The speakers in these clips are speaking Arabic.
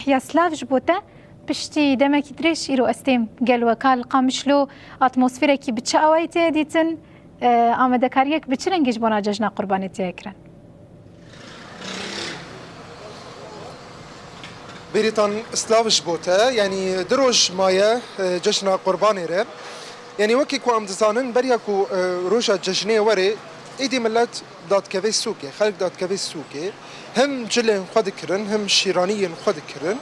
یا سلاف جبوته پشتی دمکی درش ایرو استیم گل وکال قامشلو اتمسفره کی بچه آوایته دیتن آمده کاریک بچرنگیش بنا جشن قربانی تیکرن. بريطان سلاوش بوتا يعني دروج مايا جشنا قرباني ره يعني وكي كو ام دزانن بريا كو روجا جشني وري ايدي ملت دات كافي سوكي خلق دات كافي سوكي هم جلن خد كرن هم شيرانيين خد كرن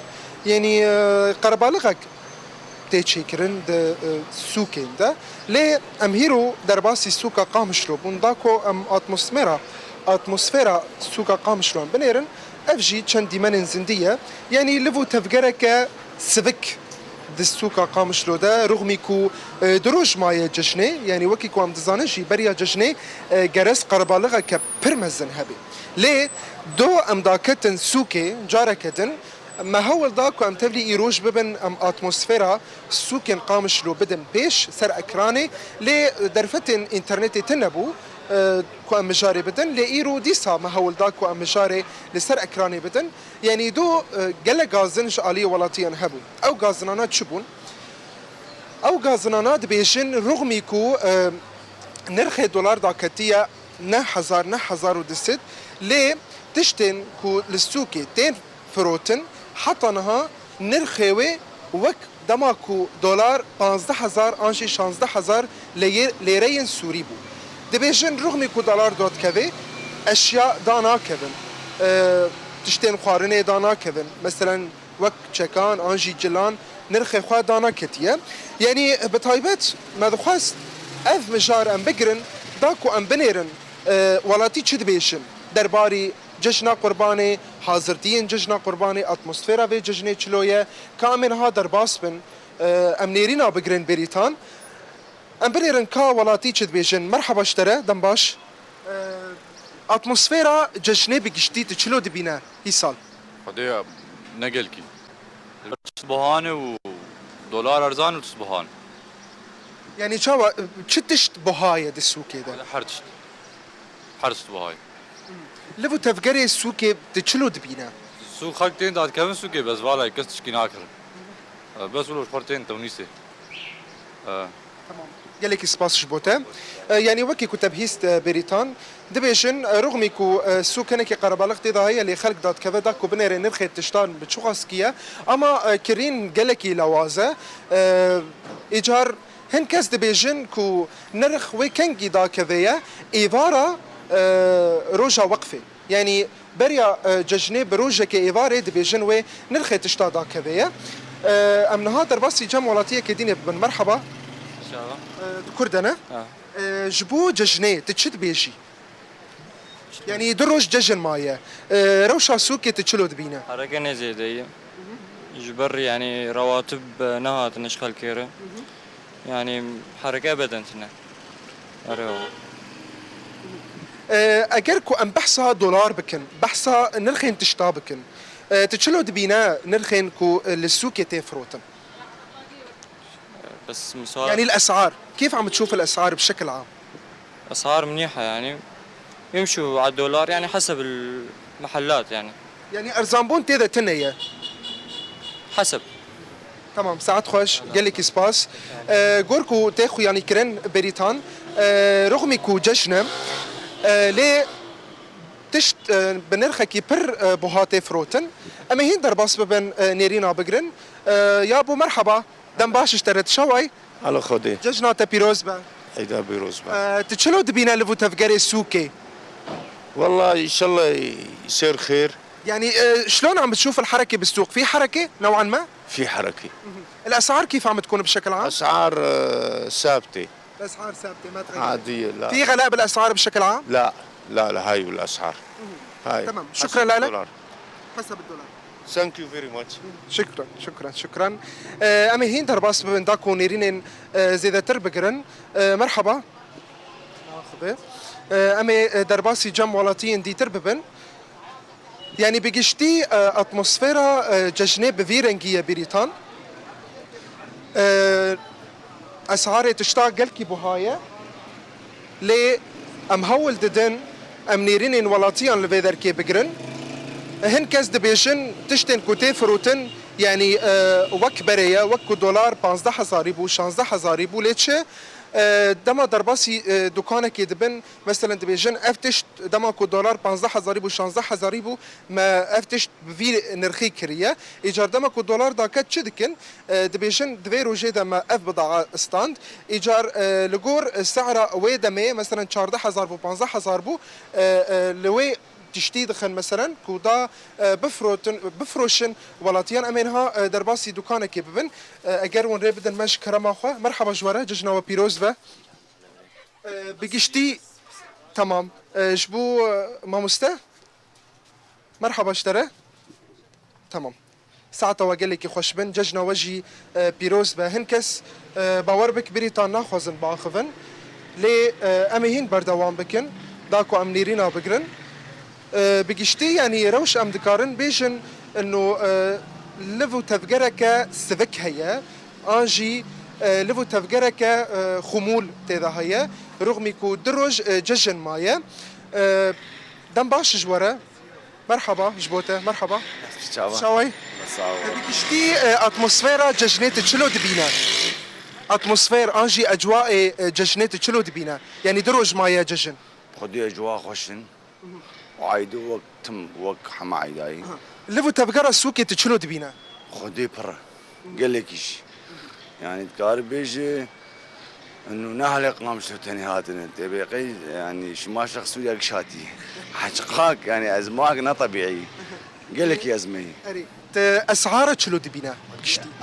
يعني قربالغك تيجي كرن د سوكين ده ليه ام هيرو درباسي سوكا قامشروبون داكو ام اتموسفيرا سوكا قامشروبون بنيرن افجي چند دیمن زندیه یعنی لبو تفگره سبک دستوکا قامشلو ده رغمی کو دروج مایه جشنه یعنی وکی کو ام دزانشی بریا جشنه گرس قربالغه که پرمزن هبی لی دو ام داکتن سوکه جارکتن ما هول داكو ام تبلي ايروج ببن ام اتموسفيرا سوكن قامشلو بدن بيش سر اكراني لي درفتن انترنتي تنبو كو ام مجاري بدن لايرو ديسا ما هول داكو ام مجاري لسر اكراني بدن يعني دو قال غازنش علي ولاتيان هبو او غازنانات شبون او غازنانات بيجن رغمي كو نرخ دولار داكتيه 9000 ودست لي تشتن كو للسوكي تين فروتن حطنها نرخوي وك دماكو دولار 15000 انشي 16000 ليرين سوري بو دبيجن رغمي كو دولار دوت كذي اشياء دانا كذن تشتين خوارنه دانا كذن مثلا وك تشكان انجي جلان نرخي خوا دانا كتيه يعني بتايبت ما دخواست اف مجار ام بقرن داكو ام بنيرن ولاتي تشدبيشن درباري جشنا قرباني حاضرتين جشنا قرباني اتموسفيرا في جشنه چلويه كامل ها درباس بن امنيرينا بقرن بريطان ام بنيرن كا ولاتي تشدبيشن مرحبا اشترى دمباش اتموسفيرا جشنه بقشتي تشلو دبينا هي سال خدي نقلكي تصبحانه ودولار ارزان وتصبحان يعني شاوا تشتشت بهاي دسوكي ده حرست بهاي لفو تفكري السوكي تشلو دبينا سوق خاكتين داد كمان سوكي بس والله كستش كيناكر بس ولو خورتين تونسي تمام قالك سباس شبوتا يعني وكي كتب هيست بريطان دبيشن رغم كو سوكنك قربالغ ضاهيه اللي خلق دات كذا داكو بنير نرخي تشتان بتشوخاسكيا اما كرين قالكي لوازه ايجار هن كاس دبيجن كو نرخ ويكنجي دا كذايا ايفارا روجا وقفه يعني بريا ججني بروجا كايفارا دبيجن وي نرخي تشتا دا كذايا ام نهار بس جم ولاتيه كديني بن مرحبا ان شاء الله كردنا جبو ججني تشد بيجي يعني دروج ججن مايا روشا سوكي تشلو دبينا حركة نزيدية جبر يعني رواتب نهات نشخل كيرة يعني حركة بدنتنا اجركو ام بحصها دولار بكن بحصها نرخين تشتا بكن تشلو دبينا نرخين كو للسوكي تفروتن بس مسار يعني الاسعار كيف عم تشوف الاسعار بشكل عام؟ اسعار منيحة يعني يمشوا على الدولار يعني حسب المحلات يعني ارزامبون تيدا تنية حسب تمام ساعات خوش قالك سباس غوركو تاخو يعني كرن بريطان رغمي كو جشنا ليه تشت بنرخكي بر بوهاتي فروتن اما هين درباس ببن نيرينا بقرن يا ابو مرحبا دمباش اشتريت شوي على خدي جشنا تبيروز با ايدا بيروز با تشلو دبينا لفو تفقري سوكي والله ان شاء الله يصير خير يعني شلون عم بتشوف الحركه بالسوق في حركه نوعا ما في حركه الاسعار كيف عم تكون بشكل عام اسعار ثابته الاسعار ثابته ما تغير عاديه لا في غلاء بالاسعار بشكل عام لا هاي الاسعار هاي تمام شكرا لك حسب الدولار ثانك يو فيري ماتش شكرا امي هين درباس بنداكو نيرين زيدا تربقرن مرحبا امي درباسي جم ولاتين دي ترببن يعني بقشتي اتموسفيرا ججنه بفيرنجيه بريطان اسعار تشتاق قلكي بوهايه لي ام هول ددن ام نيرين ولاتيان لفيدر كي بقرن هن كاس دبيجن تشتن كوتي فروتن يعني وك بريا وك دولار 15000 ريبو 16000 ريبو ليتشه دما درباسي دكانك يدبن مثلا دبيجن افتشت دما كو دولار 15000 ريبو 16000 ريبو ما افتشت في نرخي كريه ايجار دما كو دولار دا كات شدكن دبيجن دفيرو جيدا ما اف بضاعه ستاند ايجار لغور سعره ويدمي مثلا 14000 بو 15000 بو لوي تشتي دخن مثلا كودا بفروشن ولاتيان امينها درباسي دكانك ببن اگر ون ريبدن مش كرما خو مرحبا جواره ججنا وبيروز و بقشتي تمام جبو ماموستا مرحبا اشترى تمام ساعة وقال لك خوش بن ججنا وجي بيروز و هنكس باور بك بريطان ناخذن باخذن لي اميهن بردوام بكن داكو امنيرينا بقرن بقشتي يعني روش ام دكارن بيجن انه لفو تفجرك سفك هيا انجي لفو تفجرك خمول تذا هيا رغم يكو دروج ججن مايا دم باش جوره مرحبا جبوته مرحبا شاوي بقشتي اتموسفيرا ججنات تشلو دبينا اتموسفير انجي اجواء ججنات تشلو دبينا يعني دروج مايا ججن خدي اجواء خوشن وعايدو وقت حما عيداي لفو تفجر السوق تشلو دبينا خدي برا قال لك ايش يعني تقارب بيجي انه نهلق نمشي تاني هاتنا تبقي يعني شما شخص وياك شاتي حقاك يعني ازماك نا طبيعي قال لك يا ازمي اسعار تشلو دبينا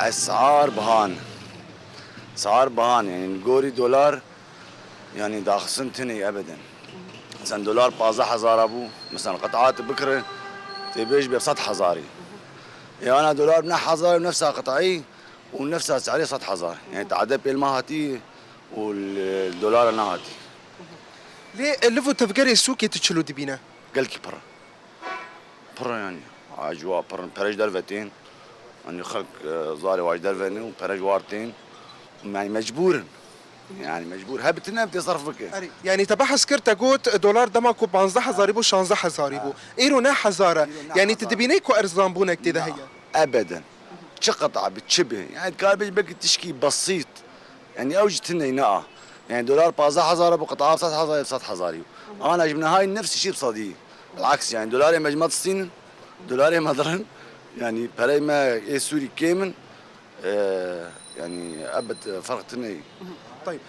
اسعار بهان اسعار بهان يعني نقولي دولار يعني داخل سنتني ابدا مثلا دولار 15000 ابو مثلا قطعات بكره تبيج ب 10000 يعني انا دولار بنح 1000 نفسها قطعي ونفسها سعري 10000 يعني تعدى بالمهاتي والدولار انا هاتي ليه لفو تفكري السوق تشلو دبينا قال لك برا يعني اجواء برا برج درفتين اني خلق زاري واج درفتين وبرج وارتين يعني مجبور يعني مجبور هبتنا بتصرفك يعني تبع سكرت قوت دولار دماكو 15000 ريبو 16000 ريبو ايرو نا حزاره يعني تدبينيكو ارزان بونك تذا هي ابدا شقطع بتشبه يعني كان بيجي تشكي بسيط يعني اوجتنا هنا يعني دولار 15000 بقطعه 10000 انا جبنا هاي نفس الشيء بصدي بالعكس يعني دولار مجمد الصين دولار مدرن يعني براي ما سوري كامن يعني ابد فرق تني طيب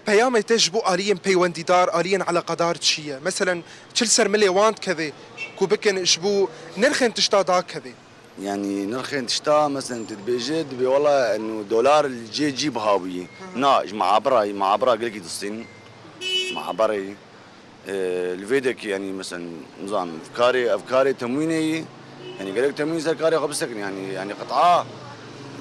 بيامي تجبو آليا بيوان دار آليا على قدار تشية مثلا تشلسر ملي واند كذا كوبكن جبو نرخن تشتا داك كذا يعني نرخن تشتا مثلا تتبيجد بي والله انه دولار اللي جي جيب هاوي ناج مع برا قال لك الصين مع برا الفيدك يعني مثلا نظام افكاري تمويني يعني قال لك تموين سركاري قبل يعني قطعه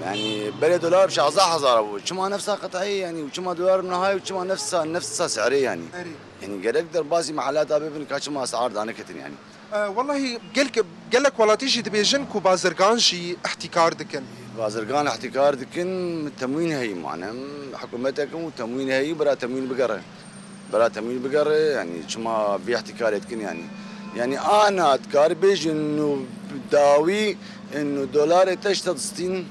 يعني بلي دولار بش 10000 وشما نفسها قطعيه يعني وشما دولار من هاي وشما نفسها سعريه يعني يعني قال اقدر بازي محلات ابي كاشما اسعار دانكتن يعني والله قال لك والله تيجي تبيجنكو بازرقان شي احتكار دكن بازرقان احتكار دكن تموين هي معنا حكومتكم وتموين هي برا تموين بقره يعني شما في احتكار يتكن يعني انا اتكاربج انه داوي انه دولار تشتت 60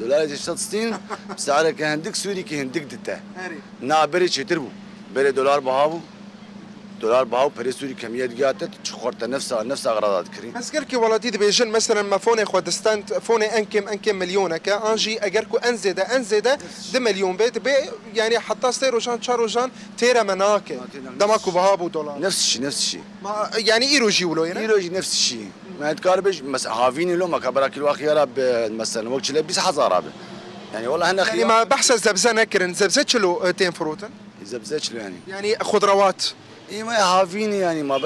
دولار تشتت 60 سعره كهندك سوري كهندك دته نا بري تربو بري دولار بهاو بري سوري كميات قاتت تشخرت نفسها اغراضات كريم بس قالك والله دي بيجن مثلا ما فوني خو دستانت فوني انكم مليونك انجي اجركو انزيده ده مليون بيت بي يعني حتى سيروجان تشاروجان تيرا مناك دماكو بهابو دولار نفس الشيء ما يعني ايروجي ولو يعني ايروجي نفس الشيء ما تكاربج مثلا هافيني لو ما كبر كيلو خيار مثلا وقت لبس حزاره يعني والله هنا يعني ما بحث زبزه نكرن زبزه له تين فروتن زبزه له يعني خضروات اي ما هافيني يعني ما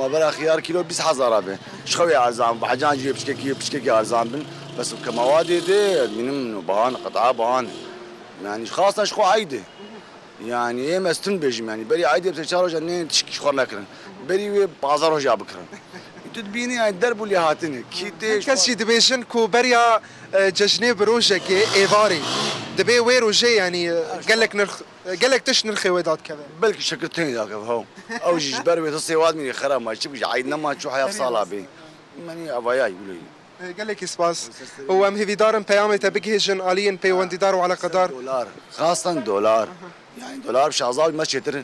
برا خيار كيلو بس حزاره شخوي ارزان بحجان جيب بشكي ارزان بس كمواد دي من بهان قطعه بهان يعني خاصه شخو عايده يعني ايه مستن بيجم يعني بري عايده بتشارج انين تشكي شخور لكن بري بازار جاب بكره تدبيني يعني الدرب اللي هاتني كيتي كاسي دبيشن كو بريا ججني بروجك ايفاري دبي ويرو جي يعني قال لك تش نرخي ودات كذا بلكي شكلتين ذاك هو او جبر بيتصي واد من خرا ما تشبش عيدنا ما تشوف حياه صاله بي يعني افايا يقولوا قال لك سباس هو ام هيفي دارن بيامته بجهجن الين بي وندي دارو على قدار دولار خاصة دولار يعني دولار شعزاوي ما شتر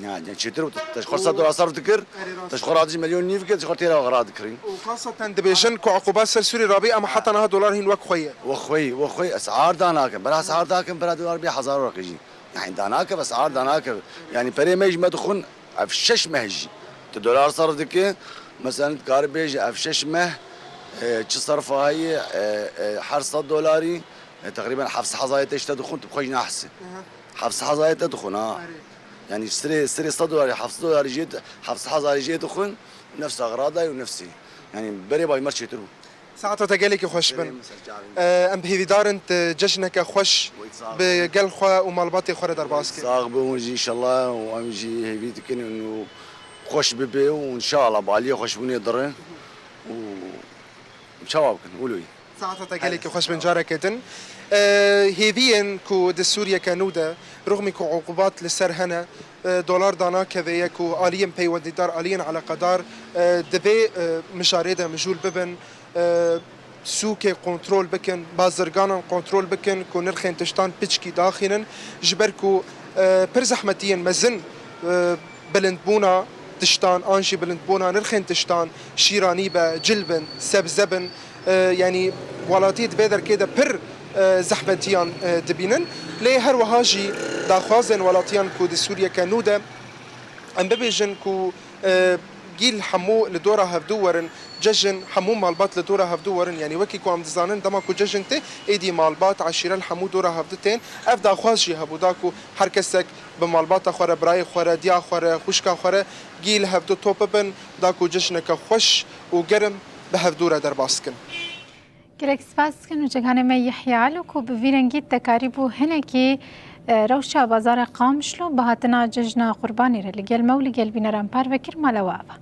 يعني شتر تشخر $100 صرف ذكر تشخر عادي مليون نيف كده تشخر تيرا غراض ذكرين وخاصة دبيجن كو عقوبات سلسوري رابي اما حتى انها دولار هين وك خويه وخوي اسعار داناك برا اسعار داك برا دولار بي 1000 رقيجي يعني داناك اسعار داناك يعني بري ما يجي ما تخون افشش مهجي الدولار صرف ذكر مثلا كاربيج افشش مه چه صرفه هاي حرصة دولاري تقريبا حفص حظايته اشتدخون تبخيش نحسن حفص حظايته دخون يعني سري $100 حفص دولاري جيت حفص حظايا جيت دخون نفس اغراضي ونفسي يعني بري باي مرشي ترو ساعته تقالك خوش بن ام بهيفي دارنت جشنك خوش بقل خوا ومالباتي خور درباسكي صاغب ونجي ان شاء الله وامجي هيفيتك انه خوش ببي وان شاء الله بالي خوش بني ضره شباب قولوا ساعته تقالك خوش بن جارك كتن هيفين كو دسوريا كانودا رغم كو عقوبات لسر هنا دولار دانا كذا كو آليين بي وديدار آليين على قدار دبي مشاريده مجول ببن سوكي كنترول بكن بازرگانا كنترول بكن كو نرخين تشتان بيچكي داخلن جبركو پر زحمتين مزن بلندبونا تشتان انشي بلندبونا نرخين تشتان شيراني با جلبن سبزبن يعني ولاتيت بيدر كده پر زحمتيان دبينن لي هر وهاجي داخوازن ولاتيان كو دي سوريا كانودا ام ببيجن كو جيل حمو لدورا هفدورن ججن حمو مالبات لدورا هفدورن يعني وكي كو عم دزانن دما كو ججن تي ايدي مالبات عشيره الحمو دورا هفدتين اف داخوازجي هبوداكو هر كسك بمالبات خوره براي خوره ديا خوره خوشكا خوره جيل هفدو توببن داكو ججنك خوش وگرم بهفدورا درباسكن گرک سپاس کن و جگان ما یحیی علو کو بویرنگی تکاریبو هنکی روشا بازار قامشلو بهاتنا ججنا قربانی را لگل مولی گل بینرم پر وکر مالوابا